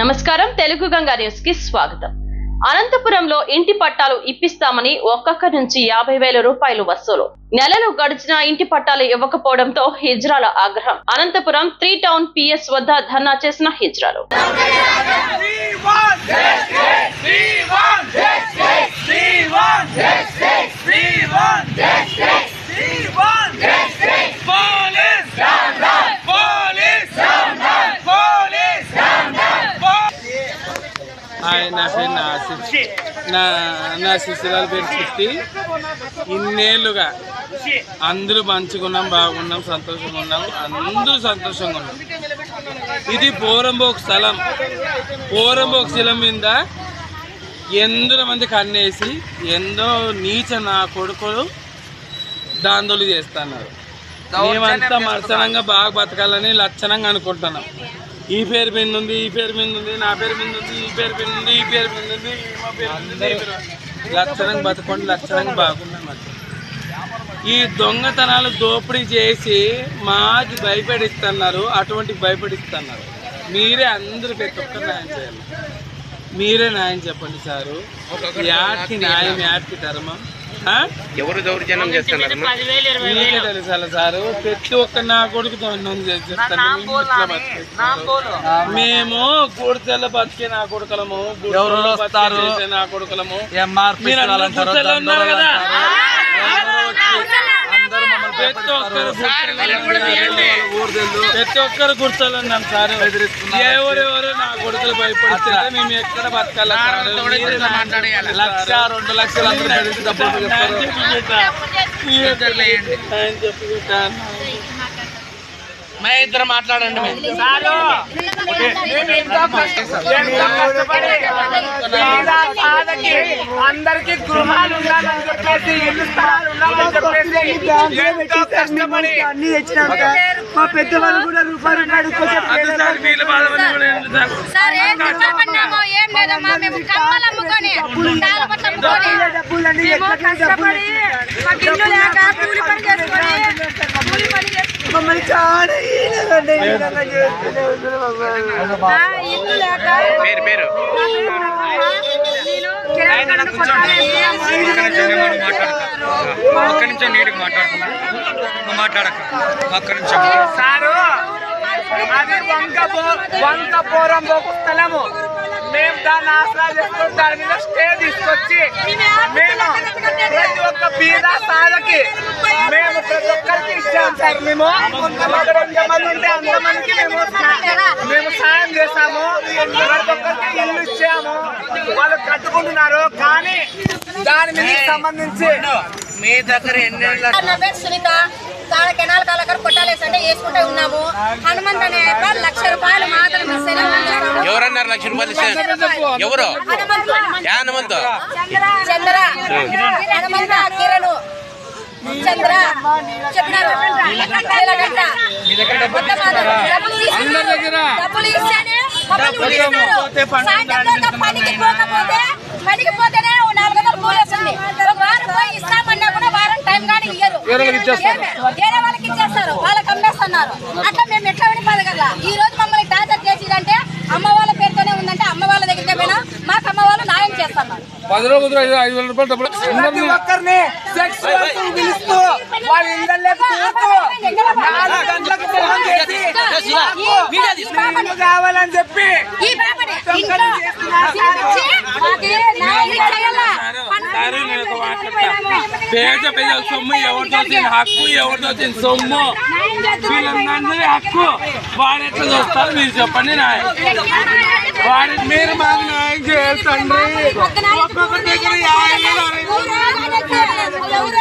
నమస్కారం తెలుగు గంగా న్యూస్ కి స్వాగతం. అనంతపురంలో ఇంటి పట్టాలు ఇప్పిస్తామని ఒక్కొక్క నుంచి 50,000 రూపాయలు వసూలు. నెలలు గడిచినా ఇంటి పట్టాలు ఇవ్వకపోవడంతో హిజ్రాల ఆగ్రహం. అనంతపురం 3 టౌన్ PS వద్ద ధర్నా చేసిన హిజ్రాలు. నా శిశురాల పేరు చిట్టి. ఇన్నేళ్ళుగా అందరూ మంచుకున్నాం, బాగున్నాం, సంతోషంగా ఉన్నాం, అందరూ సంతోషంగా ఉన్నాం. ఇది పోరంబోక్ స్థలం. పోరంబోక్ స్థలం మీద ఎందరో మంది కన్నేసి ఎంతో నీచ నా కొడుకులు దాందోళన చేస్తున్నారు. మేమంతా మర్చనంగా బాగా బతకాలని లక్షణంగా అనుకుంటున్నాం. ఈ పేరు మీద ఉంది, ఈ పేరు మీద ఉంది, నా పేరు మీద ఉంది, ఈ పేరు మీద ఉంది, ఈ పేరు మీద ఉంది, మా పేరు ఉంది. లక్షణంగా బతకండి, లక్షణంగా బాగున్నాం. ఈ దొంగతనాలు దోపిడీ చేసి మాకు భయపడిస్తున్నారు. అటువంటి భయపడిస్తున్నారు. మీరే అందరూ ప్రతి ఒక్కరు న్యాయం చేయాలి. మీరే న్యాయం చెప్పండి సారు. యాడ్కి న్యాయం, యాడ్కి ధర్మం. ఎవరు దౌర్జన్యం చేస్తున్నారు మీకే తెలుసాలి సారు. ప్రతి ఒక్క నా కొడుకుతో మేము గుడిసెల్లో బతికే నా కొడుకులము, నా కొడుకులము. ఉన్నారు కదా, ప్రతి ఒక్కరు గుర్తలు ఉన్నాం సార్. ఎవరెవరు నా కొడుకులు భయపడితే మేము ఎక్కడ బతకాలి? 1,00,000 2 లక్షలు ఇద్దరు మాట్లాడండి. అందరికి గృహాలు ఉండాలని చెప్పేసి, ఇల్లు స్థలాలు ఉండాలని చెప్పేసి ఎంతో కష్టపడి అన్ని తెచ్చినాక మా పెద్దవాళ్ళు కూడా రూపాయలు మమ్మల్ని చాలా ఒక్క నిమిషం నీటికి మాట్లాడక ఒక్క నిమిషం సారు. అది వంక పోరంబోకు స్థలము. మేము దాన్ని ఆసరా చేసుకుని దాని మీద స్టే తీసుకొచ్చి మేము ప్రతి ఒక్క బీద సాధకి మేము ప్రతి ఒక్కరికి ఇచ్చాము సార్. మేము అక్కడ ఎంతమంది ఉంటే అంతమందికి మేము సాయం చేస్తాము. ప్రతి ఒక్కరికి ఇల్లు ఇచ్చాము, వాళ్ళు కట్టుకుంటున్నారు. కానీ దాని మీద సంబంధించి మీ దగ్గర సునీత చాలా కెనాల్ కాలకర్ కొట్టాలేసంటే వేసుకుంటే ఉన్నాము. హనుమంత్ అనే 1,00,000 రూపాయలు మాత్రమే. ఎవరన్నారు 1,00,000 రూపాయలు? ఎవరు? హనుమంత్, చంద్ర, హనుమంత, కిరణ్, చంద్ర చెప్పినారు. డబ్బులు ఇస్తేనే పనికి పోతేనే 400 కూలి వస్తుంది. వారం పోయి ఇస్తామన్నా కూడా వారం టైం కానీ ఇయ్యరు. వేరే వాళ్ళకి ఇచ్చేస్తారు, వాళ్ళకి అమ్మేస్తున్నారు. అట్లా మేము ఎట్లా విని పదగల. ఈ రోజు మమ్మల్ని టార్చర్ చేసిందంటే అమ్మ వాళ్ళ పేరుతోనే ఉందంటే అమ్మ వాళ్ళ దగ్గరికి పోయినా మాకు అమ్మ వాళ్ళు న్యాయం చేస్తున్నారు. 10 రోజులు 5,000 రూపాయలు డబ్బులు ప్రతి ఒక్కరిని సెక్స్ వర్క్ పిలుస్తూ వాళ్ళ ఇళ్ళకి తిరుగుతూ 4 గంటలకు ఫోన్ చేసి ఇల్లు కావాలని చెప్పి పేద ప్రజల సొమ్ము ఎవరితో వచ్చిన హక్కు, ఎవరితో వచ్చిన సొమ్ము వీళ్ళందరి హక్కు. వాడు ఎట్లా చూస్తారు మీరు చెప్పండి. న్యాయం వాడి మీరు మాకు న్యాయం చేయాలి తండ్రి. ఒక్కొక్కరి దగ్గర 50,000